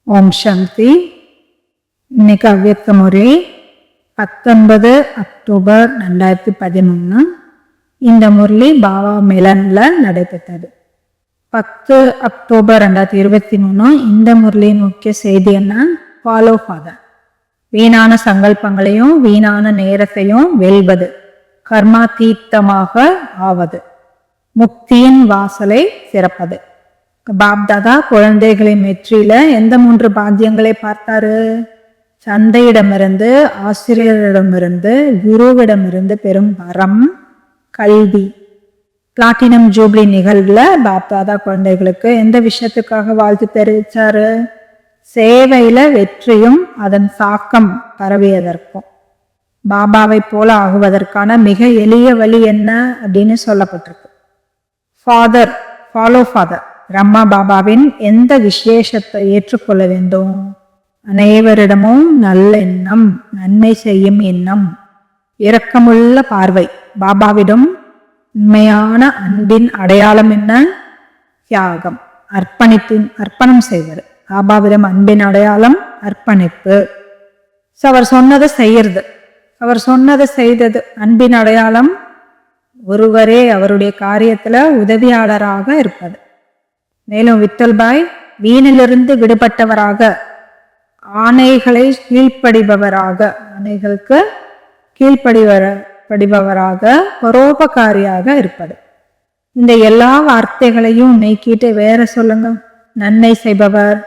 ஓம் சாந்தி. இன்னைக்கு அவ்வியக்த முறை 19 அக்டோபர் 2011. இந்த முரளி பாபா மிலன்ல நடைபெற்றது. 10 அக்டோபர் 2023 இந்த முரளியின் முக்கிய செய்தி என்ன? Follow father. வீணான சங்கல்பங்களையும் வீணான நேரத்தையும் வெல்வது, கர்மாதீத்தமாக ஆவது, முக்தியின் வாசலை திறப்பது. பாப்தாதா குழந்தைகளின் வெற்றியில எந்த 3 பாக்கியங்களை பார்த்தாரு? தந்தையிடமிருந்து, ஆசிரியரிடமிருந்து, குருவிடமிருந்து பெறும் வரம், கல்வி. பிளாட்டினம் ஜூப்ளி நிகழ்வுல பாப்தாதா குழந்தைகளுக்கு எந்த விஷயத்துக்காக வாழ்த்து தெரிவிச்சாரு? சேவையில வெற்றியும் அதன் தாக்கம் பரவியதற்கும். பாபாவை போல ஆகுவதற்கான மிக எளிய வழி என்ன அப்படின்னு சொல்லப்பட்டிருக்கு. Father, follow father. பிரம்மா பாபாவின் எந்த விசேஷத்தை ஏற்றுக்கொள்ள வேண்டும்? அனைவரிடமும் நல்ல எண்ணம், நன்மை செய்யும் எண்ணம், இரக்கமுள்ள பார்வை. பாபாவிடம் உண்மையான அன்பின் அடையாளம் என்ன? தியாகம், அர்ப்பணம் செய்வது. பாபாவிடம் அன்பின் அடையாளம் அர்ப்பணிப்பு. அவர் சொன்னதை செய்யறது, அவர் சொன்னதை செய்தது. அன்பின் அடையாளம் ஒருவரே அவருடைய காரியத்துல உதவியாளராக இருப்பது. மேலும் விட்டல்பாய் வீணிலிருந்து விடுபட்டவராக, ஆணைகளை கீழ்ப்படிபவராக, ஆணைகளுக்கு கீழ்ப்படிபவராக, பரோபகாரியாக இருப்பது. இந்த எல்லா வார்த்தைகளையும் நீக்கிட்டு வேற சொல்லுங்க. நன்மை செய்பவர்,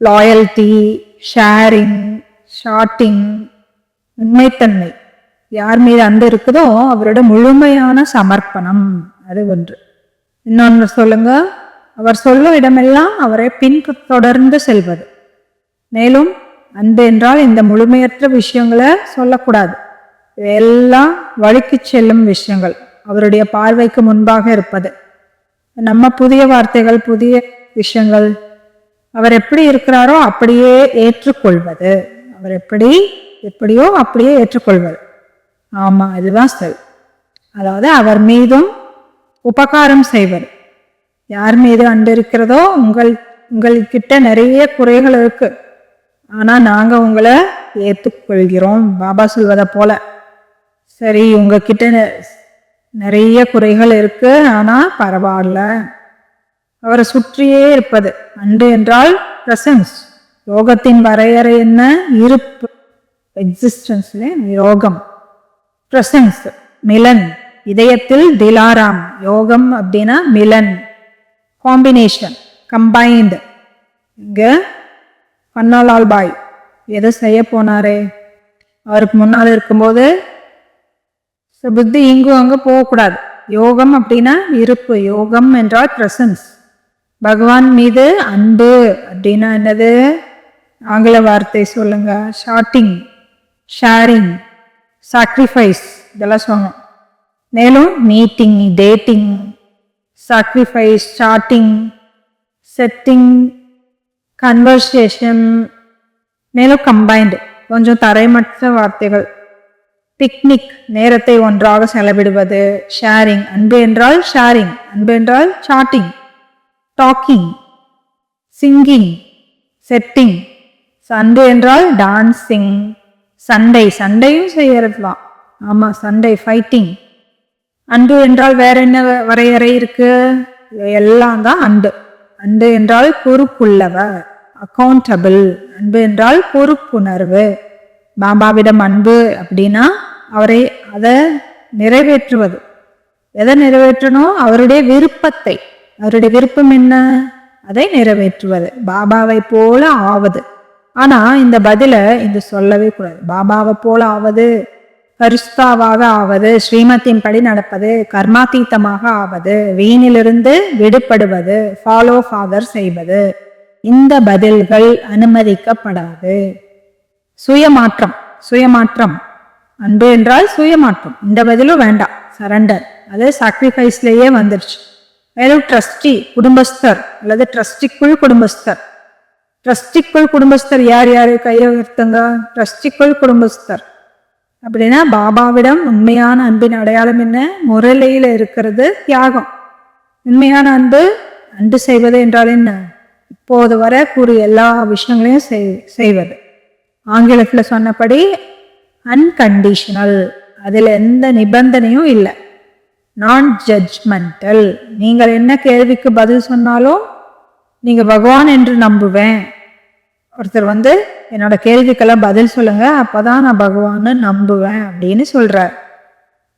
லாயல்டி, ஷேரிங், ஷார்ட்டிங், உண்மைத்தன்மை. யார் மீது அன்பு இருக்குதோ அவரோட முழுமையான சமர்ப்பணம், அது ஒன்று. இன்னொன்று சொல்லுங்க. அவர் சொல்லும் இடமெல்லாம் அவரை பின்தொடர்ந்து செல்வது. மேலும் அன்பு என்றால் இந்த முழுமையற்ற விஷயங்களை சொல்லக்கூடாது. எல்லாம் வழிக்கு செல்லும் விஷயங்கள், அவருடைய பார்வைக்கு முன்பாக இருப்பது. நம்ம புதிய வார்த்தைகள், புதிய விஷயங்கள், அவர் எப்படி இருக்கிறாரோ அப்படியே ஏற்றுக்கொள்வது. அவர் எப்படியோ அப்படியே ஏற்றுக்கொள்வது. ஆமா, இதுதான் செல். அதாவது அவர் மீதும் உபகாரம் செய்வது. யார் மீது அன்பு இருக்கிறதோ, உங்கள்கிட்ட நிறைய குறைகள் இருக்கு, ஆனா நாங்க உங்களை ஏற்றுக்கொள்கிறோம். பாபா சொல்வதை போல, சரி உங்ககிட்ட நிறைய குறைகள் இருக்கு, ஆனா பரவாயில்ல. அவரை சுற்றியே இருப்பது. அன்பு என்றால் பிரசன்ஸ். யோகத்தின் வரையறை என்ன? இருப்பு, எக்ஸிஸ்டன்ஸ்ல யோகம். பிரசன்ஸ், மிலன். இதயத்தில் திலாராம். யோகம் அப்படின்னா மிலன், காம்பினேஷன், கம்பைன்டு. இங்க பன்னாலால் பாய் எதை செய்ய போனாரே? அவருக்கு முன்னால் இருக்கும்போது புத்தி இங்கும் அங்க போகக்கூடாது. யோகம் அப்படின்னா இருப்பு. யோகம் என்றால் பிரசன்ஸ். பகவான் மீது அன்பு அப்படின்னா என்னது? ஆங்கில வார்த்தை சொல்லுங்க. ஷார்ட்டிங், ஷேரிங், சாக்ரிஃபைஸ், இதெல்லாம் சொல்லணும். மேலும் meeting, dating, sacrifice, chatting, setting, conversation. மேலும் கம்பைன்டு, கொஞ்சம் தரைமற்ற வார்த்தைகள். பிக்னிக், நேரத்தை ஒன்றாக செலவிடுவது. ஷேரிங், அன்பு என்றால் ஷேரிங், அன்பு என்றால் சாட்டிங், டாக்கிங், சிங்கிங், செட்டிங். அன்பு என்றால் டான்சிங். சண்டையும் செய்யறதுலாம். ஆமா, சண்டை, ஃபைட்டிங். அன்பு என்றால் வேற என்ன வரையறை இருக்கு? எல்லாம் தான் அன்பு. அன்பு என்றால் பொறுப்புள்ளவர், அக்கௌண்டபிள். அன்பு என்றால் பொறுப்புணர்வு. பாபாவிடம் அன்பு அப்படின்னா அதை நிறைவேற்றுவது. எதை நிறைவேற்றணும்? அவருடைய விருப்பத்தை. அவருடைய விருப்பம் என்ன? அதை நிறைவேற்றுவது, பாபாவை போல ஆவது. ஆனா இந்த பதில இந்த சொல்லவே கூடாது. பாபாவை போல ஆவது, பரிசுத்தாவாக ஆவது, ஸ்ரீமத்தின் படி நடப்பது, கர்மாதீத்தமாக ஆவது, வீணிலிருந்து விடுபடுவது, ஃபாலோ ஃபாதர் செய்வது. இந்த பதில்கள் அனுமதிக்கப்படாது. சுயமாற்றம். அன்பு என்றால் சுயமாற்றம். இந்த பதிலும் வேண்டாம். சரண்டர், அது சாக்ரிஃபைஸ்லயே வந்துருச்சு. மேலும் ட்ரஸ்டி, குடும்பஸ்தர் அல்லது ட்ரஸ்டிக்குள் குடும்பஸ்தர். ட்ரஸ்டிக்குள் குடும்பஸ்தர் யார்? கையை உயர்த்துங்க. ட்ரஸ்டிக்குள் குடும்பஸ்தர் அப்படின்னா பாபாவிடம் உண்மையான அன்பின் அடையாளம் என்ன? முரளியில இருக்கிறது தியாகம். உண்மையான அன்பு செய்வது என்றால் என்ன? இப்போது வரை கூறிய எல்லா விஷயங்களையும் செய்வது. ஆங்கிலத்தில் சொன்னபடி அன்கண்டிஷனல், அதில் எந்த நிபந்தனையும் இல்லை. நான் ஜட்ஜ்மெண்டல், நீங்கள் என்ன கேள்விக்கு பதில் சொன்னாலும் நீங்கள் பகவான் என்று நம்புவேன். ஒருத்தர் என்னோட கேள்விக்கெல்லாம் பதில் சொல்லுங்க, அப்போதான் நான் பகவான்னு நம்புவேன் அப்படின்னு சொல்றார்.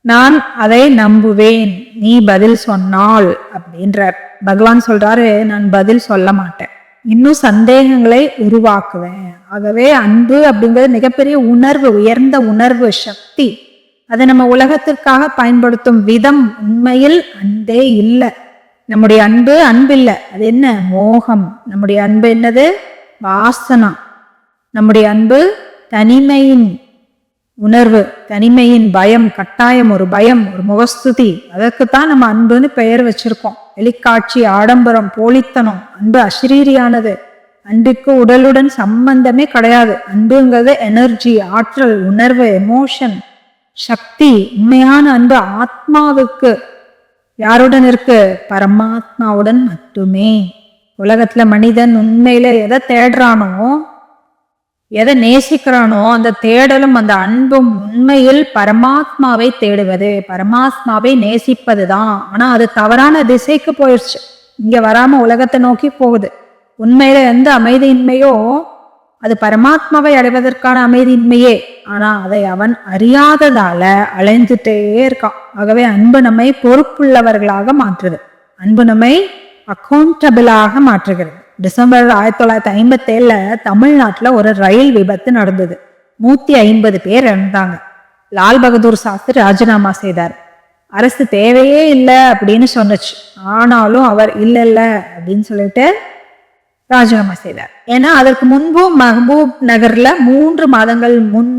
நான் அதை நம்புவேன் நீ பதில் சொன்னால் அப்படின்றார். பகவான் சொல்றாரு, நான் பதில் சொல்ல மாட்டேன், இன்னும் சந்தேகங்களை உருவாக்குவேன். ஆகவே அன்பு அப்படிங்கிறது மிகப்பெரிய உணர்வு, உயர்ந்த உணர்வு, சக்தி. அதை நம்ம உலகத்திற்காக பயன்படுத்தும் விதம் உண்மையில் அன்பே இல்லை. நம்முடைய அன்பு அன்பில்லை, அது என்ன? மோகம். நம்முடைய அன்பு என்னது? வாசனா. நம்முடைய அன்பு தனிமையின் உணர்வு, தனிமையின் பயம், கட்டாயம் ஒரு பயம், ஒரு முகஸ்துதி. அதற்குத்தான் நம்ம அன்புன்னு பெயர் வச்சிருக்கோம். வெளிக்காட்சி, ஆடம்பரம், போலித்தனம். அன்பு அசரீரியானது. அன்புக்கு உடலுடன் சம்பந்தமே கிடையாது. அன்புங்கிறது எனர்ஜி, ஆற்றல், உணர்வு, எமோஷன், சக்தி. உண்மையான அன்பு ஆத்மாவுக்கு யாருடன் இருக்கு? பரமாத்மாவுடன் மட்டுமே. உலகத்துல மனிதன் உண்மையில எதை தேடுறானோ, எதை நேசிக்கிறானோ, அந்த தேடலும் அந்த அன்பும் உண்மையில் பரமாத்மாவை தேடுவது, பரமாத்மாவை நேசிப்பது தான். ஆனா அது தவறான திசைக்கு போயிடுச்சு. இங்க வராம உலகத்தை நோக்கி போகுது. உண்மையில எந்த அமைதியின்மையோ அது பரமாத்மாவை அடைவதற்கான அமைதியின்மையே. ஆனா அதை அவன் அறியாததால அலைஞ்சிட்டே இருக்கான். ஆகவே அன்பு நம்மை பொறுப்புள்ளவர்களாக மாற்றுது. அன்பு நம்மை அக்கௌண்டபிளாக மாற்றுகிறது. டிசம்பர் 1957 தமிழ்நாட்டில் ஒரு ரயில் விபத்து நடந்தது. 150 பேர் இறந்தாங்க. லால் பகதூர் சாஸ்திரி ராஜினாமா செய்தார். அரசு தேவையே இல்லை அப்படின்னு சொன்னுச்சு. ஆனாலும் அவர் இல்ல அப்படின்னு சொல்லிட்டு ராஜினாமா செய்தார். ஏன்னா அதற்கு முன்பும் மஹபூப் நகர்ல 3 மாதங்கள் முன்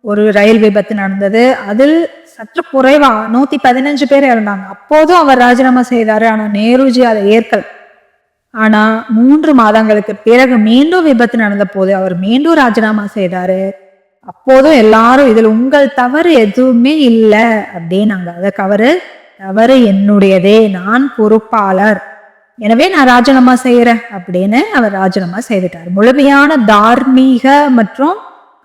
ஒரு ரயில் விபத்து நடந்தது. அதில் சற்று குறைவா 115 பேர் இறந்தாங்க. அப்போதும் அவர் ராஜினாமா செய்தாரு. ஆனா நேருஜி அதை ஏற்கல. ஆனா 3 மாதங்களுக்கு பிறகு மீண்டும் விபத்து நடந்த போது அவர் மீண்டும் ராஜினாமா செய்தாரு. அப்போதும் எல்லாரும் இதில் உங்கள் தவறு எதுவுமே இல்லை அப்படின்னாங்க. அதுக்கு தவறு என்னுடையதே, நான் பொறுப்பாளர், எனவே நான் ராஜினாமா செய்யறேன் அப்படின்னு அவர் ராஜினாமா செய்துட்டார். முழுமையான தார்மீக மற்றும்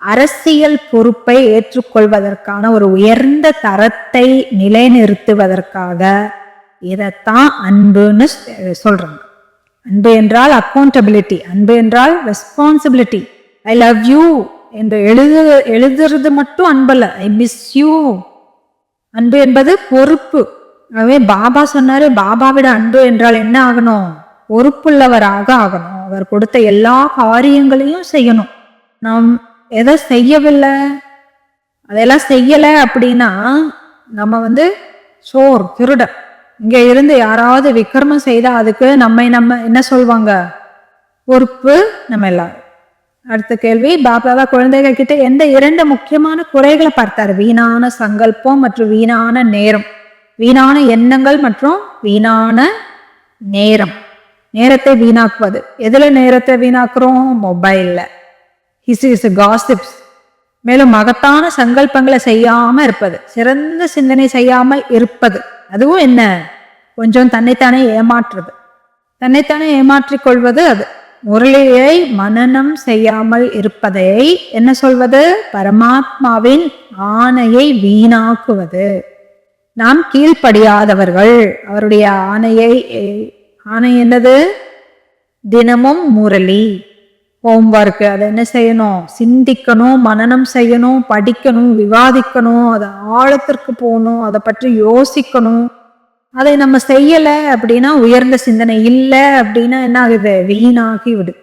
அரசியல் பொறுப்பை ஏற்றுக்கொள்வதற்கான ஒரு உயர்ந்த தரத்தை நிலைநிறுத்துவதற்காக இதைத்தான் அன்புன்னு சொல்றாங்க. அன்பு என்றால் அக்கௌண்டபிலிட்டி, அன்பு என்றால் ரெஸ்பான்சிபிலிட்டி. ஐ லவ் யூ என்று எழுதுறது மட்டும் அன்பல்ல, ஐ மிஸ் யூ. அன்பு என்பது பொறுப்பு. ஆகவே பாபா சொன்னாரு, பாபாவிட அன்பு என்றால் என்ன ஆகணும்? பொறுப்புள்ளவராக ஆகணும். அவர் கொடுத்த எல்லா காரியங்களையும் செய்யணும். நாம் எதை செய்யவில்லை, அதெல்லாம் செய்யலை அப்படின்னா நம்ம சோர் திருட. இங்க இருந்து யாராவது விக்ரமம் செய்தா அதுக்கு நம்ம என்ன சொல்வாங்க? பொறுப்பு நம்ம எல்லாரும். அடுத்த கேள்வி, பாபாவா குழந்தைகள் கிட்ட எந்த 2 முக்கியமான குறைகளை பார்த்தாரு? வீணான சங்கல்பம் மற்றும் வீணான நேரம். வீணான எண்ணங்கள் மற்றும் வீணான நேரம். நேரத்தை வீணாக்குவது. எதுல நேரத்தை வீணாக்குறோம்? மொபைல்ல. காசிப்ஸ். மேலும் மகத்தான சங்கல்பங்களை செய்யாம இருப்பது, சிறந்த சிந்தனை செய்யாமல் இருப்பது. அதுவும் என்ன? கொஞ்சம் தன்னைத்தானே ஏமாற்றுறது, தன்னைத்தானே ஏமாற்றிக் கொள்வது. அது முரளியை மனனம் செய்யாமல் இருப்பதை என்ன சொல்வது? பரமாத்மாவின் ஆணையை வீணாக்குவது. நாம் கீழ்ப்படியாதவர்கள். அவருடைய ஆணை என்னது? தினமும் முரளி, ஹோம்ஒர்க். அதை என்ன செய்யணும்? சிந்திக்கணும், மனனம் செய்யணும், படிக்கணும், விவாதிக்கணும், அதை ஆழத்திற்கு போகணும், அதை பற்றி யோசிக்கணும். அதை நம்ம செய்யலை அப்படின்னா, உயர்ந்த சிந்தனை இல்லை அப்படின்னா என்ன ஆகுது? வீணாகி விடு.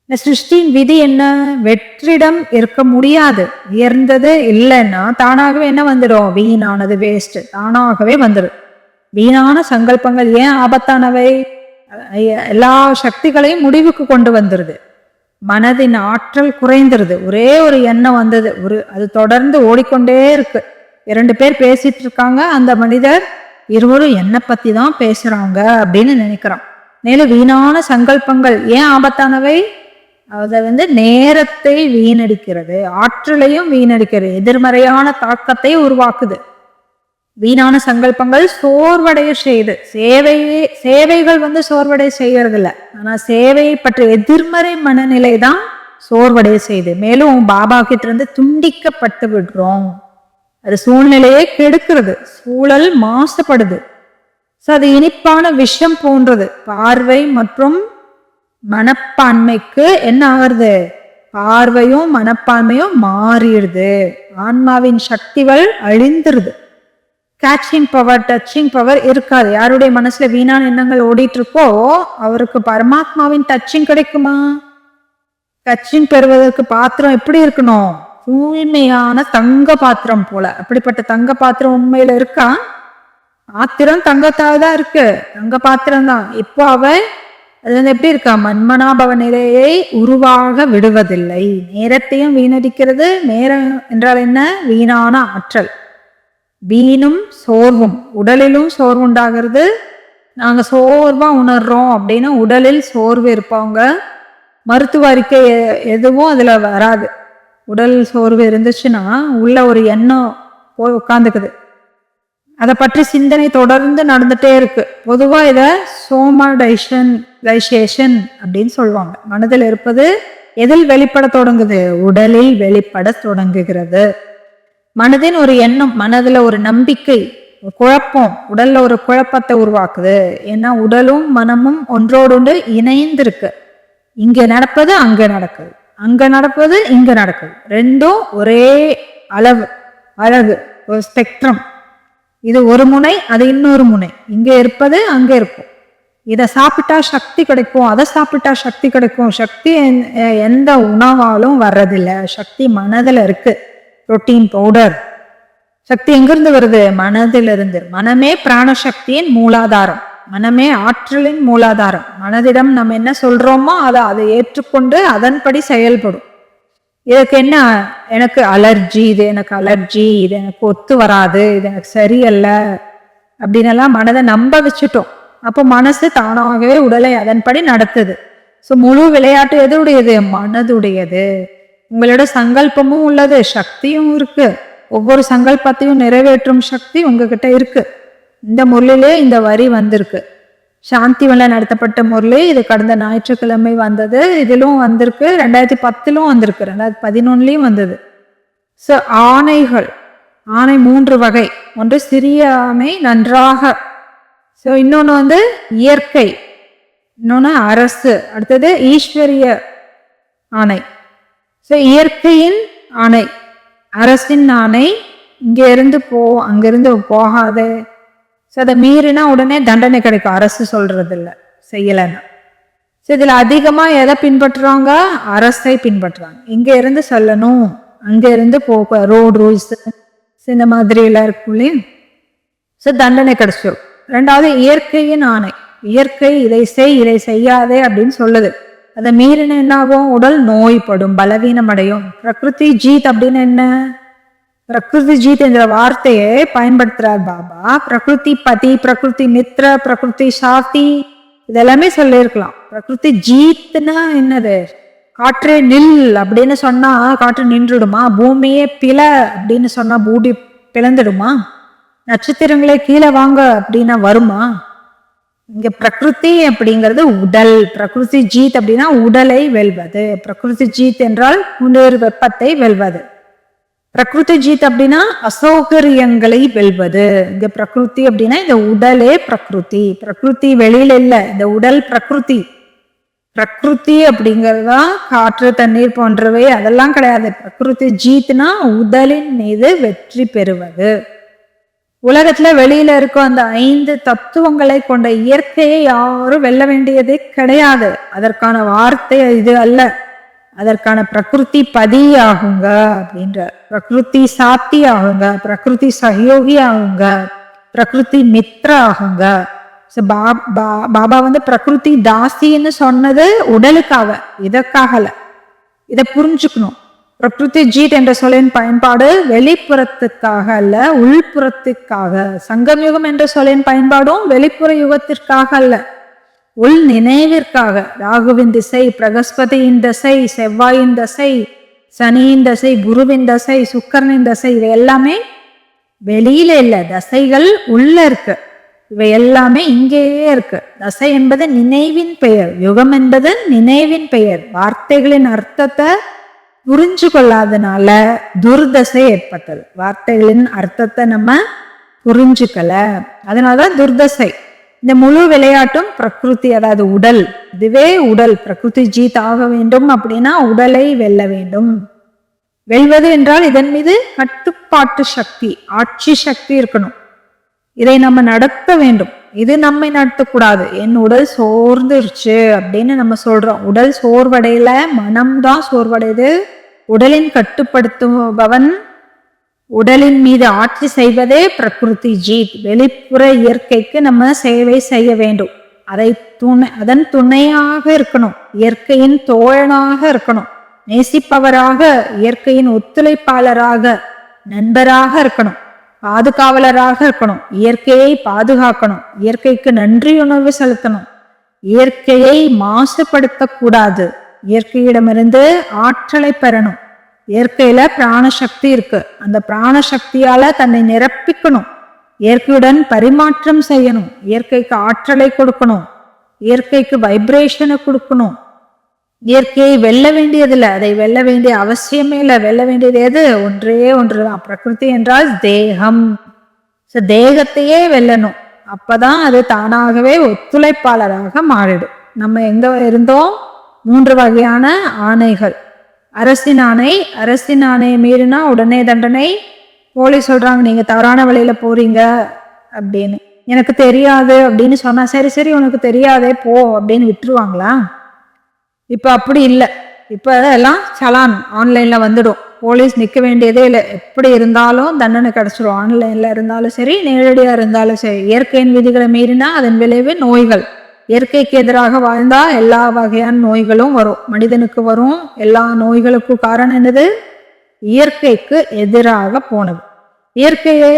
இந்த சிருஷ்டியின் விதி என்ன? வெற்றிடம் இருக்க முடியாது. உயர்ந்தது இல்லைன்னா தானாகவே என்ன வந்துடும்? வீணானது, வேஸ்ட் தானாகவே வந்துடும். வீணான சங்கல்பங்கள் ஏன் ஆபத்தானவை? எல்லா சக்திகளையும் முடிவுக்கு கொண்டு வந்துருது. மனதின் ஆற்றல் குறைந்துருது. ஒரே ஒரு எண்ணம் வந்தது, அது தொடர்ந்து ஓடிக்கொண்டே இருக்கு. 2 பேர் பேசிட்டு இருக்காங்க, அந்த மனிதர் இருவரும் என்னை பத்தி தான் பேசுறாங்க அப்படின்னு நினைக்கிறான். மேலும் வீணான சங்கல்பங்கள் ஏன் ஆபத்தானவை? அதை நேரத்தை வீணடிக்கிறது, ஆற்றலையும் வீணடிக்கிறது, எதிர்மறையான தாக்கத்தை உருவாக்குது. வீணான சங்கல்பங்கள் சோர்வடைய செய்யுது. சேவைகள் சோர்வடைய செய்யறது இல்லை, ஆனா சேவையை பற்றி எதிர்மறை மனநிலை தான் சோர்வடைய செய்யுது. மேலும் பாபா கிட்ட இருந்து துண்டிக்கப்பட்டு விடுறோம். அது சூழ்நிலையை கெடுக்கிறது, சூழல் மாசுபடுது. அது இனிப்பான விஷம் போன்றது. பார்வை மற்றும் மனப்பான்மைக்கு என்ன ஆகுறது? பார்வையும் மனப்பான்மையும் மாறிடுது. ஆன்மாவின் சக்திகள் அழிந்துருது. கேட்சிங் பவர், டச்சிங் பவர் இருக்காது. யாருடைய மனசுல வீணான எண்ணங்கள் ஓடிட்டு இருக்கோ அவருக்கு பரமாத்மாவின் டச்சிங் கிடைக்குமா? டச்சிங் பெறுவதற்கு பாத்திரம் எப்படி இருக்கணும்? தூய்மையான தங்க பாத்திரம் போல. அப்படிப்பட்ட தங்க பாத்திரம் உண்மையில இருக்கா? பாத்திரம் தங்கத்தால் தான் இருக்கு, தங்க பாத்திரம் தான். இப்போ அது எப்படி இருக்கா? மன்மனாபவ நிலையை உருவாக விடுவதில்லை. நேரத்தையும் வீணடிக்கிறது. நேரம் என்றால் என்ன? வீணான ஆற்றல். வீணும் சோர்வும், உடலிலும் சோர்வு உண்டாகிறது. நாங்க சோர்வா உணர்றோம் அப்படின்னா உடலில் சோர்வு இருப்பவங்க மருத்துவ அறிக்கை எதுவும் அதுல வராது. உடல் சோர்வு இருந்துச்சுன்னா உள்ள ஒரு எண்ணம் போய் உட்காந்துக்குது. அதை பற்றி சிந்தனை தொடர்ந்து நடந்துட்டே இருக்கு. பொதுவா இத சோமடைசேஷன் அப்படின்னு சொல்லுவாங்க. மனதில் இருப்பது எதில் வெளிப்பட தொடங்குது? உடலில் வெளிப்பட தொடங்குகிறது. மனதின் ஒரு எண்ணம், மனதுல ஒரு நம்பிக்கை, ஒரு குழப்பம் உடல்ல ஒரு குழப்பத்தை உருவாக்குது. ஏன்னா உடலும் மனமும் ஒன்றோடு இணைந்திருக்கு. இங்க நடப்பது அங்க நடக்குது, அங்க நடப்பது இங்க நடக்குது. ரெண்டும் ஒரே அழகு, ஒரு ஸ்பெக்ட்ரம். இது ஒரு முனை, அது இன்னொரு முனை. இங்க இருப்பது அங்க இருக்கும். இதை சாப்பிட்டா சக்தி கிடைக்கும், அதை சாப்பிட்டா சக்தி கிடைக்கும். சக்தி எந்த உணவாலும் வர்றதில்லை. சக்தி மனதுல இருக்கு. புரோட்டீன் பவுடர் சக்தி எங்கிருந்து வருது? மனதிலிருந்து. மனமே பிராணசக்தியின் மூலாதாரம், மனமே ஆற்றலின் மூலாதாரம். மனதிடம் நம்ம என்ன சொல்றோமோ அதை ஏற்றுக்கொண்டு அதன்படி செயல்படும். இதுக்கு என்ன? எனக்கு அலர்ஜி, இது எனக்கு அலர்ஜி, இது எனக்கு ஒத்து வராது, இது எனக்கு சரியல்ல அப்படின்னு எல்லாம் மனதை நம்ப வச்சுட்டோம். அப்போ மனசு தானாகவே உடலை அதன்படி நடத்துது. ஸோ முழு விளையாட்டு எதுடையது? மனதுடையது. உங்களோட சங்கல்பமும் உள்ளது, சக்தியும் இருக்கு. ஒவ்வொரு சங்கல்பத்தையும் நிறைவேற்றும் சக்தி உங்ககிட்ட இருக்கு. இந்த முரளிலே இந்த வரி வந்திருக்கு. சாந்தி வல்ல நடத்தப்பட்ட முரளி இது கடந்த ஞாயிற்றுக்கிழமை வந்தது. இதிலும் வந்திருக்கு, 2010 வந்திருக்கு, 2011 வந்தது. ஸோ ஆணைகள், ஆணை 3 வகை. ஒன்று சிறிய ஆணை, நன்றாக. ஸோ இன்னொன்று இயற்கை, இன்னொன்று அரசு, அடுத்தது ஈஸ்வரிய ஆணை. ஸோ இயற்கையின் ஆணை, அரசின் ஆணை. இங்க இருந்து அங்கிருந்து போகாது. ஸோ அதை மீறினா உடனே தண்டனை கிடைக்கும். அரசு சொல்றது இல்லை, செய்யலைன்னா. ஸோ இதுல அதிகமா எதை பின்பற்றுறாங்க? அரசை பின்பற்றுறாங்க. இங்க இருந்து சொல்லணும், அங்க இருந்து போக ரோடு ரூல்ஸ் இந்த மாதிரி எல்லாம் இருக்குள்ளே. ஸோ தண்டனை கிடைச்சிடும். ரெண்டாவது இயற்கையின் ஆணை. இயற்கை இதை செய், இதை செய்யாதே அப்படின்னு சொல்லுது. அதை மீறின என்னாகும்? உடல் நோய்படும், பலவீனம் அடையும். பிரகிருதி ஜீத் அப்படின்னு என்ன? பிரகிருதி ஜீத் என்ற வார்த்தையை பயன்படுத்துறார் பாபா. பிரகிருதி பதி, பிரகிருதி மித்ர, பிரகிருதி சாத்தி இதெல்லாமே சொல்லியிருக்கலாம். பிரகிருதி ஜீத்னா என்னது? காற்றே நில் அப்படின்னு சொன்னா காற்று நின்றுடுமா? பூமியே பிள அப்படின்னு சொன்னா பூமி பிளந்துடுமா? நட்சத்திரங்களே கீழே வாங்க அப்படின்னா வருமா? இங்க பிரகிருதி அப்படிங்கிறது உடல். பிரகிருதி ஜீத் அப்படின்னா உடலை வெல்வது. பிரகிருதி ஜீத் என்றால் குளிர் வெப்பத்தை வெல்வது. பிரகிருதி ஜீத் அப்படின்னா அசௌகரியங்களை வெல்வது. இங்க பிரகிருதி அப்படின்னா இந்த உடலே பிரகிருதி. பிரகிருதி வெளியில இல்ல, இந்த உடல் பிரகிருதி. பிரகிருதி அப்படிங்கறதா காற்று, தண்ணீர் போன்றவை, அதெல்லாம் கிடையாது. பிரகிருதி ஜீத்னா உடலின் மீது வெற்றி பெறுவது. உலகத்துல வெளியில இருக்கும் அந்த 5 தத்துவங்களை கொண்ட இயற்கையை யாரும் வெல்ல வேண்டியது கிடையாது. அதற்கான வார்த்தை இது அல்ல. அதற்கான பிரகிருதி பதி ஆகுங்க அப்படின்ற, பிரகிருதி சாத்தி ஆகுங்க, பிரகிருதி சகயோகி ஆகுங்க, பிரகிருதி மித்ர ஆகுங்க. பாபா பிரகிருதி தாசின்னு சொன்னது உடலுக்காக, இதற்காகல. இதை புரிஞ்சுக்கணும். பிரகிருதி ஜீத் என்ற சொல்லின் பயன்பாடு வெளிப்புறத்துக்காக அல்ல, உள்புறத்துக்காக. சங்கமயுகம் என்ற சொல்லின் பயன்பாடும் வெளிப்புற யுகத்திற்காக அல்ல, உள் நினைவிற்காக. ராகுவின் திசை, பிரகஸ்பதியின் தசை, செவ்வாயின் தசை, சனியின் தசை, குருவின் தசை, சுக்கரனின் தசை, இது எல்லாமே வெளியில இல்லை, தசைகள் உள்ள இருக்கு. இவை எல்லாமே இங்கேயே இருக்கு. தசை என்பது நினைவின் பெயர், யுகம் என்பது நினைவின் பெயர். வார்த்தைகளின் அர்த்தத்தை புரிஞ்சு கொள்ளாதனால துர்தசை ஏற்பட்டது. வார்த்தைகளின் அர்த்தத்தை நம்ம புரிஞ்சுக்கல, அதனாலதான் துர்தசை. இந்த முழு விளையாட்டும் பிரகிருதி, அதாவது உடல். இதுவே உடல் பிரகிருதி ஜீத் ஆக வேண்டும் அப்படின்னா உடலை வெல்ல வேண்டும். வெல்வது என்றால் இதன் மீது கட்டுப்பாட்டு சக்தி, ஆட்சி சக்தி இருக்கணும். இதை நம்ம நடத்த வேண்டும். இது நம்மை நடத்தக்கூடாது. என் உடல் சோர்ந்துருச்சு அப்படின்னு நம்ம சொல்றோம். உடல் சோர்வடையில, மனம்தான் சோர்வடையுது. உடலின் கட்டுப்படுத்துபவன், உடலின் மீது ஆட்சி செய்வதே பிரகிருதி ஜீத். வெளிப்புற இயற்கைக்கு நம்ம சேவை செய்ய வேண்டும். அதன் துணையாக இருக்கணும், இயற்கையின் தோழனாக இருக்கணும், நேசிப்பவராக, இயற்கையின் ஒத்துழைப்பாளராக, நண்பராக இருக்கணும், பாதுகாவலராக இருக்கணும். இயற்கையை பாதுகாக்கணும், இயற்கைக்கு நன்றியுணர்வு செலுத்தணும், இயற்கையை மாசுபடுத்தக்கூடாது, இயற்கையிடமிருந்து ஆற்றலை பெறணும். இயற்கையில பிராணசக்தி இருக்கு, அந்த பிராணசக்தியால தன்னை நிரப்பிக்கணும். இயற்கையுடன் பரிமாற்றம் செய்யணும், இயற்கைக்கு ஆற்றலை கொடுக்கணும், இயற்கைக்கு வைப்ரேஷனை கொடுக்கணும். இயற்கையை வெல்ல வேண்டியதில்லை, அதை வெல்ல வேண்டிய அவசியமே இல்லை. வெல்ல வேண்டியது எது? ஒன்றே ஒன்றுதான். பிரகிருதி என்றால் தேகம். தேகத்தையே வெல்லணும். அப்பதான் அது தானாகவே ஒத்துழைப்பாளராக மாறிடும். நம்ம எங்க இருந்தோம்? 3 வகையான ஆணைகள். அரசின் ஆணை, அரசின் ஆணையை மீறினா உடனே தண்டனை. போலீஸ் சொல்றாங்க நீங்க தவறான வழியில போறீங்க அப்படின்னு. எனக்கு தெரியாது அப்படின்னு சொன்னா சரி சரி உனக்கு தெரியாதே போ அப்படின்னு விட்டுருவாங்களா? இப்ப அப்படி இல்லை. இப்ப எல்லாம் சலான் ஆன்லைன்ல வந்துடும். போலீஸ் நிக்க வேண்டியதே இல்லை. எப்படி இருந்தாலும் தண்டனை கிடைச்சிடும். ஆன்லைன்ல இருந்தாலும் சரி, நேரடியா இருந்தாலும் சரி. இயற்கையின் விதிகளை மீறினா அதன் விளைவு நோய்கள். இயற்கைக்கு எதிராக வாழ்ந்தா எல்லா வகையான நோய்களும் வரும், மனிதனுக்கு வரும். எல்லா நோய்களுக்கும் காரணம் என்னது? இயற்கைக்கு எதிராக போனது. இயற்கையை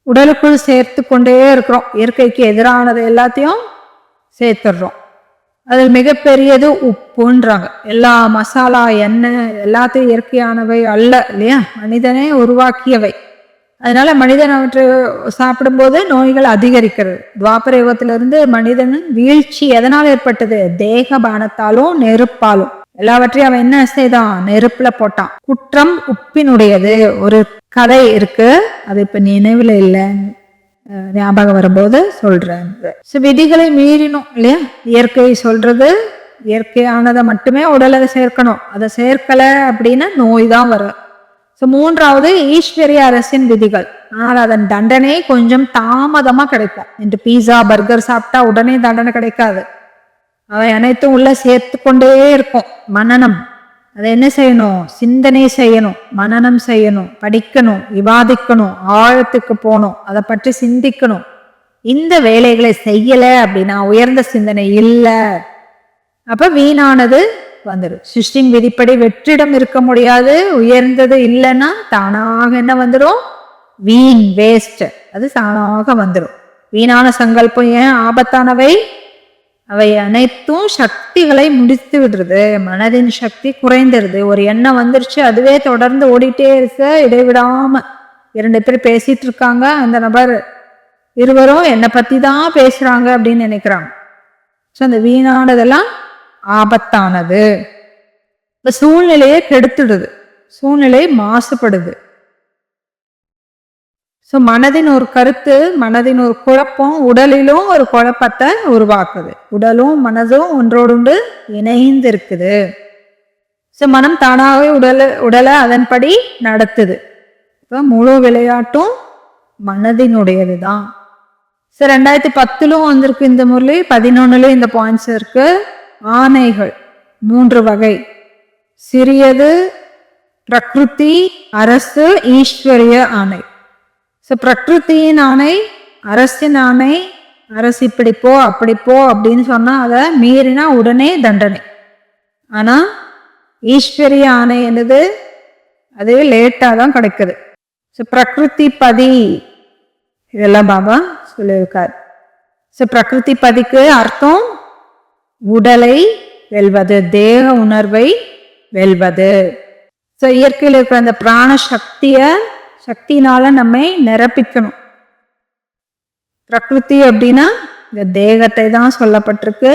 உடலுக்குள் சேர்த்து கொண்டே இருக்கிறோம். இயற்கைக்கு எதிரானது எல்லாத்தையும் சேர்த்துடுறோம். அதில் மிகப்பெரியது உப்புன்றாங்க. எல்லா மசாலா, எண்ணெய் எல்லாத்தையும் இயற்கையானவை அல்ல இல்லையா, மனிதனே உருவாக்கியவை. அதனால மனிதன் அவற்றை சாப்பிடும்போது நோய்கள் அதிகரிக்கிறது. துவாபர யுகத்திலிருந்து மனிதனின் வீழ்ச்சி எதனால் ஏற்பட்டது? தேக பானத்தாலும் நெருப்பாலும். எல்லாவற்றையும் அவன் என்ன செய்தான்? நெருப்புல போட்டான். குற்றம் உப்பினுடையது. ஒரு கதை இருக்கு, அது இப்ப நினைவுல இல்லை, ஞாபகம் வரும்போது சொல்றேன். விதிகளை மீறினோம் இல்லையா. இயற்கை சொல்றது இயற்கையானதை மட்டுமே உடலை சேர்க்கணும். அதை சேர்க்கல அப்படின்னா நோய் தான் வரும். 3வது ஈஸ்வரிய அரசின் விதிகள். ஆனால் அதன் தண்டனை கொஞ்சம் தாமதமா கிடைக்கும். என்று பீஸா பர்கர் சாப்பிட்டா உடனே தண்டனை கிடைக்காது. அவை அனைத்தும் உள்ள சேர்த்து கொண்டே இருக்கும். மனனம், அதை என்ன செய்யணும்? சிந்தனை செய்யணும், மனனம் செய்யணும், படிக்கணும், விவாதிக்கணும், ஆழத்துக்கு போகணும், அதை பற்றி சிந்திக்கணும். இந்த வேலைகளை செய்யல அப்படின்னா உயர்ந்த சிந்தனை இல்லை. அப்ப வீணானது வந்துடும். சிருஷ்டின் விதிப்படி வெற்றிடம் இருக்க முடியாது. உயர்ந்தது இல்லைன்னா தானாக என்ன வந்துடும்? வீண், வேஸ்ட், அது தானாக வந்துடும். வீணான சங்கல்பம் ஏன் ஆபத்தானவை? அவை அனைத்தும் சக்திகளை முடித்து விடுறது. மனதின் சக்தி குறைந்துருது. ஒரு எண்ணம் வந்துருச்சு, அதுவே தொடர்ந்து ஓடிட்டே இருக்க, இடைவிடாம 2 பேர் பேசிட்டு இருக்காங்க. அந்த நபர் இருவரும் என்னை பத்தி தான் பேசுறாங்க அப்படின்னு நினைக்கிறாங்க. அந்த வீணானதெல்லாம் ஆபத்தானது. இப்ப சூழ்நிலையை கெடுத்துடுது, சூழ்நிலை மாசுபடுது. மனதின் ஒரு கருத்து, மனதின் ஒரு குழப்பம் உடலிலும் ஒரு குழப்பத்தை உருவாக்குது. உடலும் மனதும் ஒன்றோடு இணைந்து இருக்குது. மனம் தானாகவே உடலை அதன்படி நடத்துது. இப்ப முழு விளையாட்டும் மனதினுடையது தான். 2010 வந்திருக்கு இந்த முரளி, 11 இந்த பாயிண்ட்ஸ் இருக்கு. ஆணைகள் 3 வகை. சிறியது பிரகிருதி, அரசு, ஈஸ்வரிய ஆணை. பிரகிருத்தியின் ஆணை, அரசின் ஆணை. அரசு இப்படி போ அப்படி போ அப்படின்னு சொன்னா அதை மீறினா உடனே தண்டனை. ஆனா ஈஸ்வரிய ஆணை என்னது? அது லேட்டா தான் கிடைக்குது. பிரகிருதி பதி, இதெல்லாம் பாபா சொல்லியிருக்கார். பிரகிருதி பதிக்கு அர்த்தம் உடலை வெல்வது, தேக உணர்வை வெல்வது. இயற்கையில் இருக்கிற அந்த பிராண சக்திய சக்தினால நம்மை நிரப்பிக்கணும். பிரகிருதி அப்படின்னா இந்த தேகத்தை தான் சொல்லப்பட்டிருக்கு.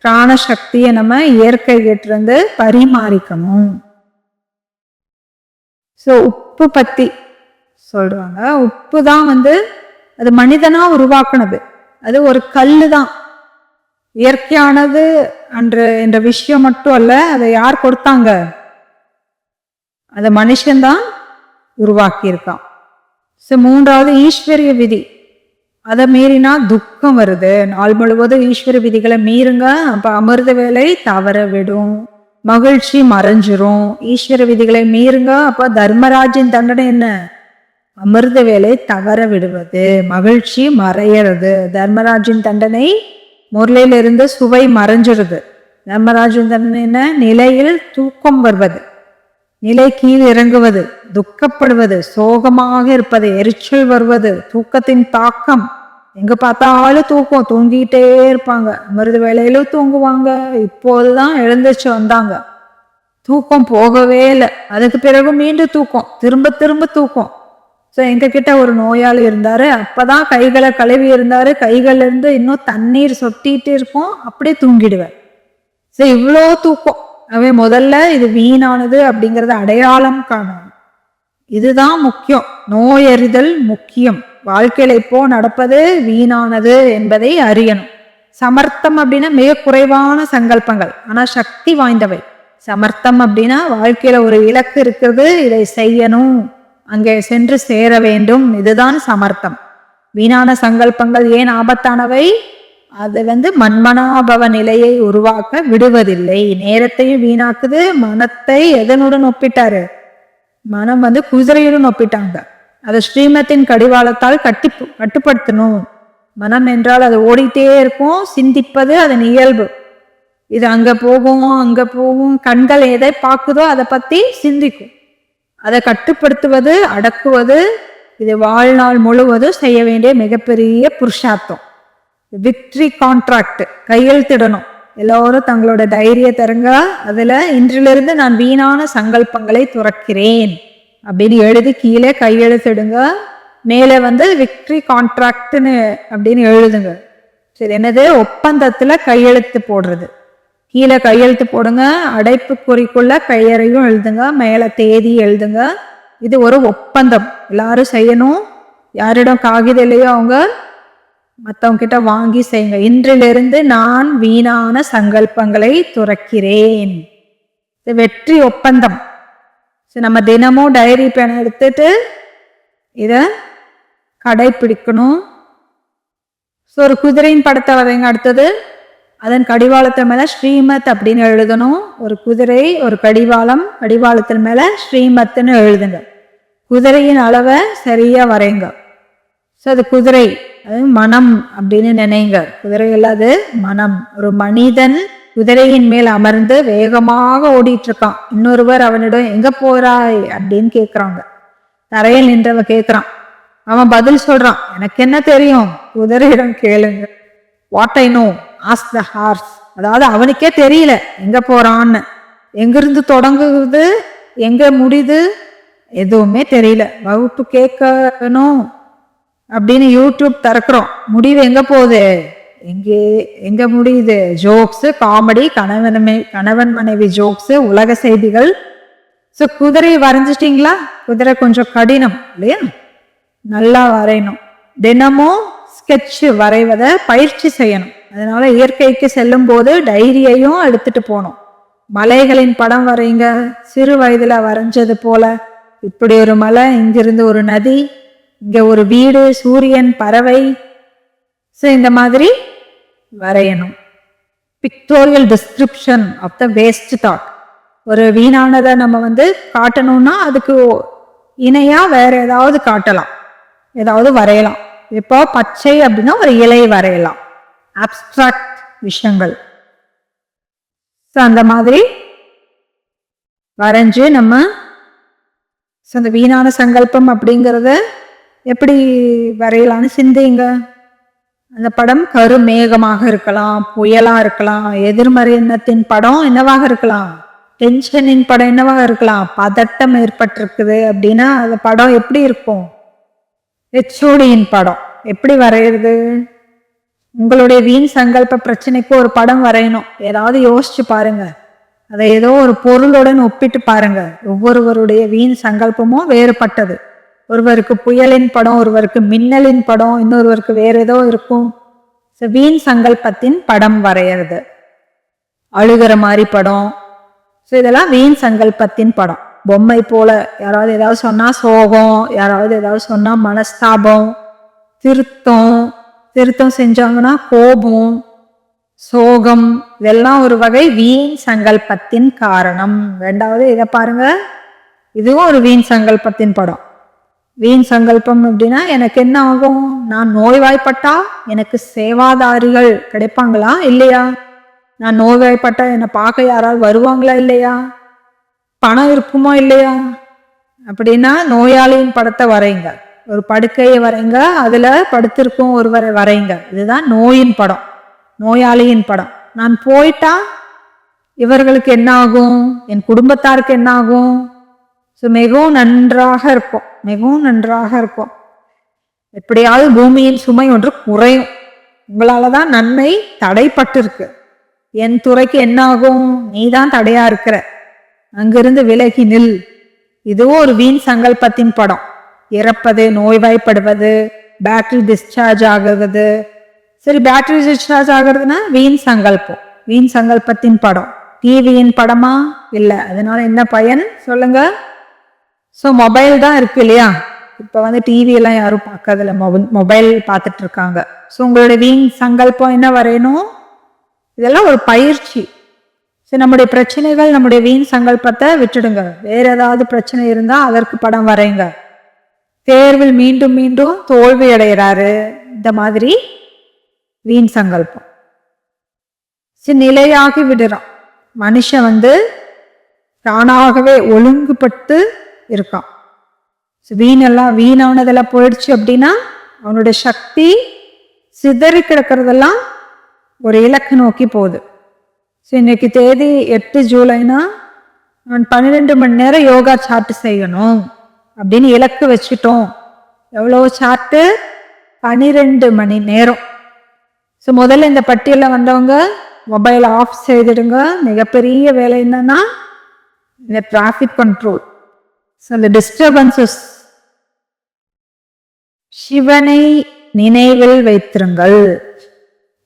பிராண சக்தியை நம்ம இயற்கை கிட்டிருந்து பரிமாறிக்கணும். ஸோ உப்பு பத்தி சொல்றாங்க. உப்பு தான் அது மனிதனா உருவாக்குனது. அது ஒரு கல்லு தான். இயற்கையானது என்ற விஷயம் மட்டும் அல்ல, அதை யார் கொடுத்தாங்க? அதை மனுஷன்தான் உருவாக்கியிருக்கான். ஸோ மூன்றாவது ஈஸ்வரிய விதி. அதை மீறினா துக்கம் வருது. நாள் முழுவதும் ஈஸ்வர விதிகளை மீறுங்க, அப்ப அமிர்த வேலை தவற விடும், மகிழ்ச்சி மறைஞ்சிரும். ஈஸ்வர விதிகளை மீறுங்க, அப்ப தர்மராஜின் தண்டனை என்ன? அமிர்த வேலை தவற விடுவது, மகிழ்ச்சி மறையிறது. தர்மராஜின் தண்டனை முரளிலிருந்து சுவை மறைஞ்சிருது. தர்மராஜின் தண்டனை என்ன? நிலையில் தூக்கம் வருவது, நிலை கீழ் இறங்குவது, துக்கப்படுவது, சோகமாக இருப்பது, எரிச்சல் வருவது, தூக்கத்தின் தாக்கம். எங்க பார்த்தாலும் தூக்கம், தூங்கிட்டே இருப்பாங்க. அமிர்த வேலையிலும் தூங்குவாங்க. இப்போதுதான் எழுந்திரிச்சு வந்தாங்க, தூக்கம் போகவே இல்லை. அதுக்கு பிறகு மீண்டும் தூக்கம், திரும்ப திரும்ப தூக்கம். ஸோ எங்ககிட்ட ஒரு நோயாளி இருந்தாரு. அப்பதான் கைகளை கழுவி இருந்தாரு. கைகள்ல இருந்து இன்னும் தண்ணீர் சொட்டிட்டு இருக்கும், அப்படியே தூங்கிடுவேன். ஸோ இவ்வளோ தூக்கம். முதல்ல இது வீணானது அப்படிங்கறத அடையாளம் காணணும். இதுதான் முக்கியம். நோயறிதல் முக்கியம். வாழ்க்கையில இப்போ நடப்பது வீணானது என்பதை அறியணும். சமர்த்தம் அப்படின்னா மிக குறைவான சங்கல்பங்கள், ஆனா சக்தி வாய்ந்தவை. சமர்த்தம் அப்படின்னா வாழ்க்கையில ஒரு இலக்கு இருக்கிறது, இதை செய்யணும், அங்கே சென்று சேர வேண்டும். இதுதான் சமர்த்தம். வீணான சங்கல்பங்கள் ஏன் ஆபத்தானவை? அது மன்மனாபவ நிலையை உருவாக்க விடுவதில்லை. நேரத்தையும் வீணாக்குது. மனத்தை எதனுடன் ஒப்பிட்டாரு? மனம் குதிரையுடன் ஒப்பிட்டாங்க. அதை ஸ்ரீமத்தின் கடிவாளத்தால் கட்டுப்படுத்தணும். மனம் என்றால் அது ஓடிட்டே இருக்கும், சிந்திப்பது அதன் இயல்பு. இது அங்க போகும் அங்க போகும். கண்கள் எதை பார்க்குதோ அதை பத்தி சிந்திக்கும். அதை கட்டுப்படுத்துவது, அடக்குவது, இது வாழ்நாள் முழுவதும் செய்ய வேண்டிய மிகப்பெரிய புருஷார்த்தம். விக்ட்ரி கான்ட்ராக்ட் கையெழுத்திடணும். எல்லோரும் தங்களோட தைரிய தருங்க. அதுல இன்றிலிருந்து நான் வீணான சங்கல்பங்களை துறக்கிறேன் அப்படின்னு எழுதி கீழே கையெழுத்திடுங்க. மேலே விக்ட்ரி கான்ட்ராக்ட்னு அப்படின்னு எழுதுங்க. சரி, என்னது? ஒப்பந்தத்துல கையெழுத்து போடுறது. கீழே கையெழுத்து போடுங்க, அடைப்பு குறிக்குள்ள பெயரையும் எழுதுங்க, மேல தேதி எழுதுங்க. இது ஒரு ஒப்பந்தம், எல்லாரும் செய்யணும். யாரிடம் காகிதம் இல்லையோ அவங்க மற்றவங்க கிட்ட வாங்கி செய்யுங்க. இன்றிலிருந்து நான் வீணான சங்கல்பங்களை துறக்கிறேன். வெற்றி ஒப்பந்தம். நம்ம தினமும் டைரி பேனை எடுத்துட்டு இத கடைபிடிக்கணும். ஒரு குதிரையின் படத்தை வரைங்க. அடுத்தது அதன் கடிவாளத்து மேல ஸ்ரீமத் அப்படின்னு எழுதணும். ஒரு குதிரை, ஒரு கடிவாளம், கடிவாளத்தின் மேல ஸ்ரீமத்னு எழுதுங்க. குதிரையின் அளவை சரியா வரைங்க. ஸோ அது குதிரை, அது மனம் அப்படின்னு நினைங்க. குதிரை இல்லாது மனம். ஒரு மனிதன் குதிரையின் மேல் அமர்ந்து வேகமாக ஓடிட்டு இருக்கான். இன்னொருவர் அவனிடம் எங்க போறாய் அப்படின்னு கேட்குறாங்க. தரையில் நின்றவ கேட்குறான். அவன் பதில் சொல்றான், எனக்கு என்ன தெரியும், குதிரையிடம் கேளுங்க. What I know ask the hours. அதாவது அவனுக்கே தெரியல எங்க போறான்னு. எங்கிருந்து தொடங்குது, எங்க முடியுது, எதுவுமே தெரியல. வகுப்பு கேட்கணும் அப்படின்னு யூடியூப் திறக்கிறோம், முடிவு எங்க போகுது, எங்க முடியுது? ஜோக்ஸ், காமெடி, கணவன் மனைவி ஜோக்ஸ், உலக செய்திகள். ஸோ குதிரையை வரைஞ்சிட்டிங்களா? குதிரை கொஞ்சம் கடினம் இல்லையா? நல்லா வரையணும். தினமும் ஸ்கெட்ச் வரைவதை பயிற்சி செய்யணும். அதனால இயற்கைக்கு செல்லும் போது டைரியையும் எடுத்துட்டு போகணும். மலைகளின் படம் வரைங்க. சிறு வயதுல வரைஞ்சது போல. இப்படி ஒரு மலை, இங்கிருந்து ஒரு நதி, இங்க ஒரு வீடு, சூரியன், பறவை. ஸோ இந்த மாதிரி வரையணும். Pictorial description of the waste thought. ஒரு வீணானதை நம்ம காட்டணும்னா அதுக்கு இணையா வேற ஏதாவது காட்டலாம், ஏதாவது வரையலாம். இப்போ பச்சை அப்படின்னா ஒரு இலை வரையலாம். அப்ஸ்ட்ராக்ட் விஷயங்கள். அந்த மாதிரி வரைஞ்சு நம்ம அந்த வீணான சங்கல்பம் அப்படிங்கிறத எப்படி வரையலான்னு சிந்திங்க. அந்த படம் கருமேகமாக இருக்கலாம், புயலா இருக்கலாம், எதிர்மறை எண்ணத்தின் படம் என்னவாக இருக்கலாம், டென்ஷனின் படம் என்னவா இருக்கலாம்? பதட்டம் ஏற்பட்டிருக்குது அப்படின்னா அந்த படம் எப்படி இருக்கும்? ஹெச்ஓடியின் படம். எப்படி வரைகிறது? உங்களுடைய வீண் சங்கல்ப பிரச்சனைக்கு ஒரு படம் வரையணும். ஏதாவது யோசிச்சு பாருங்க. அதை ஏதோ ஒரு பொருளுடன் ஒப்பிட்டு பாருங்க. ஒவ்வொருவருடைய வீண் சங்கல்பமும் வேறுபட்டது. ஒருவருக்கு புயலின் படம், ஒருவருக்கு மின்னலின் படம், இன்னொருவருக்கு வேற ஏதோ இருக்கும். வீண் சங்கல்பத்தின் படம் வரைகிறது. அழுகிற மாதிரி படம். இதெல்லாம் வீண் சங்கல்பத்தின் படம். பொம்மை போல யாராவது ஏதாவது சொன்னா சோகம், யாராவது ஏதாவது சொன்னா மனஸ்தாபம், திருத்தம் செஞ்சாங்கன்னா கோபம், சோகம், இதெல்லாம் ஒரு வகை வீண் சங்கல்பத்தின் காரணம். ரெண்டாவது இதை பாருங்க, இதுவும் ஒரு வீண் சங்கல்பத்தின் படம். வீண் சங்கல்பம் அப்படின்னா எனக்கு என்ன ஆகும்? நான் நோய்வாய்ப்பட்டா எனக்கு சேவாதாரிகள் கிடைப்பாங்களா இல்லையா? நான் நோய்வாய்ப்பட்டா என்னை பார்க்க யாராவது வருவாங்களா இல்லையா? பணம் இருக்குமா இல்லையா? அப்படின்னா நோயாளியின் படத்தை வரைங்க. ஒரு படுக்கையை வரைங்க, அதுல படுத்திருக்கும் ஒருவரை வரைங்க. இதுதான் நோயின் படம், நோயாளியின் படம். நான் போயிட்டா இவர்களுக்கு என்ன ஆகும்? என் குடும்பத்தாருக்கு என்ன ஆகும்? மிகவும் நன்றாக இருக்கும், மிகவும் நன்றாக இருக்கும். எப்படியாவது பூமியின் சுமை ஒன்று குறையும். உங்களாலதான் நன்மை தடைப்பட்டிருக்கு. என் துறைக்கு என்ன ஆகும்? நீதான் தடையா இருக்கிற, அங்கிருந்து விலகி நில். இதுவும் ஒரு வீண் சங்கல்பத்தின் படம். இறப்பது, நோய்வாய்ப்படுவது, பேட்டரி டிஸ்சார்ஜ் ஆகுறது. சரி, பேட்டரி டிஸ்சார்ஜ் ஆகுறதுன்னா வீண் சங்கல்பம், வீண் சங்கல்பத்தின் படம். டிவியின் படமா? இல்லை. அதனால என்ன பயன் சொல்லுங்க? மொபைல் தான் இருக்கு இல்லையா? இப்போ டிவி எல்லாம் யாரும் பார்க்கறதில்ல, மொபைல் பார்த்துட்டு இருக்காங்க. உங்களுடைய வீண் சங்கல்பம் என்ன வரையணும்? இதெல்லாம் ஒரு பயிற்சி. நம்முடைய பிரச்சனைகள், நம்முடைய வீண் சங்கல்பத்தை விட்டுடுங்க. வேற ஏதாவது பிரச்சனை இருந்தா அதற்கு படம் வரைங்க. தேர்வில் மீண்டும் மீண்டும் தோல்வி அடைகிறாரு, இந்த மாதிரி வீண் சங்கல்பம். நிலையாகி விடுறான் மனுஷன். தானாகவே ஒழுங்குபட்டு இருக்கான். வீணானதெல்லாம் போயிடுச்சு அப்படின்னா அவனுடைய சக்தி சிதறி கிடக்கிறதெல்லாம் ஒரு இலக்கு நோக்கி போகுது. இன்னைக்கு தேதி 8 ஜூலைனா அவன் 12 மணி நேரம் யோகா சார்ட் செய்யணும் அப்படின்னு இலக்கு வச்சுட்டோம். எவ்வளவு சார்ட்டு? 12 மணி நேரம். முதல்ல இந்த பட்டியல வந்தவங்க மொபைல் ஆஃப் செய்திடுங்க. மிகப்பெரிய வேலை என்னன்னா இந்த டிராஃபிக் கண்ட்ரோல். இந்த டிஸ்டர்பன்சஸ். சிவனை நினைவில் வைத்திருங்கள்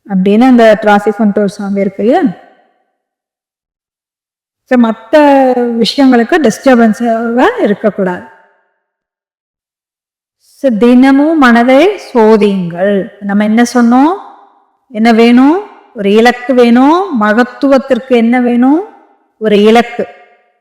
அப்படின்னு அந்த டிராஃபிக் கண்ட்ரோல் சாங் இருக்கு இல்லையா? மற்ற விஷயங்களுக்கு டிஸ்டர்பன்ஸ் இருக்கக்கூடாது. தினமும் மனதை சோதியுங்கள். நம்ம என்ன சொன்னோம்? என்ன வேணும்? ஒரு இலக்கு வேணும். மகத்துவத்திற்கு என்ன வேணும்? ஒரு இலக்கு.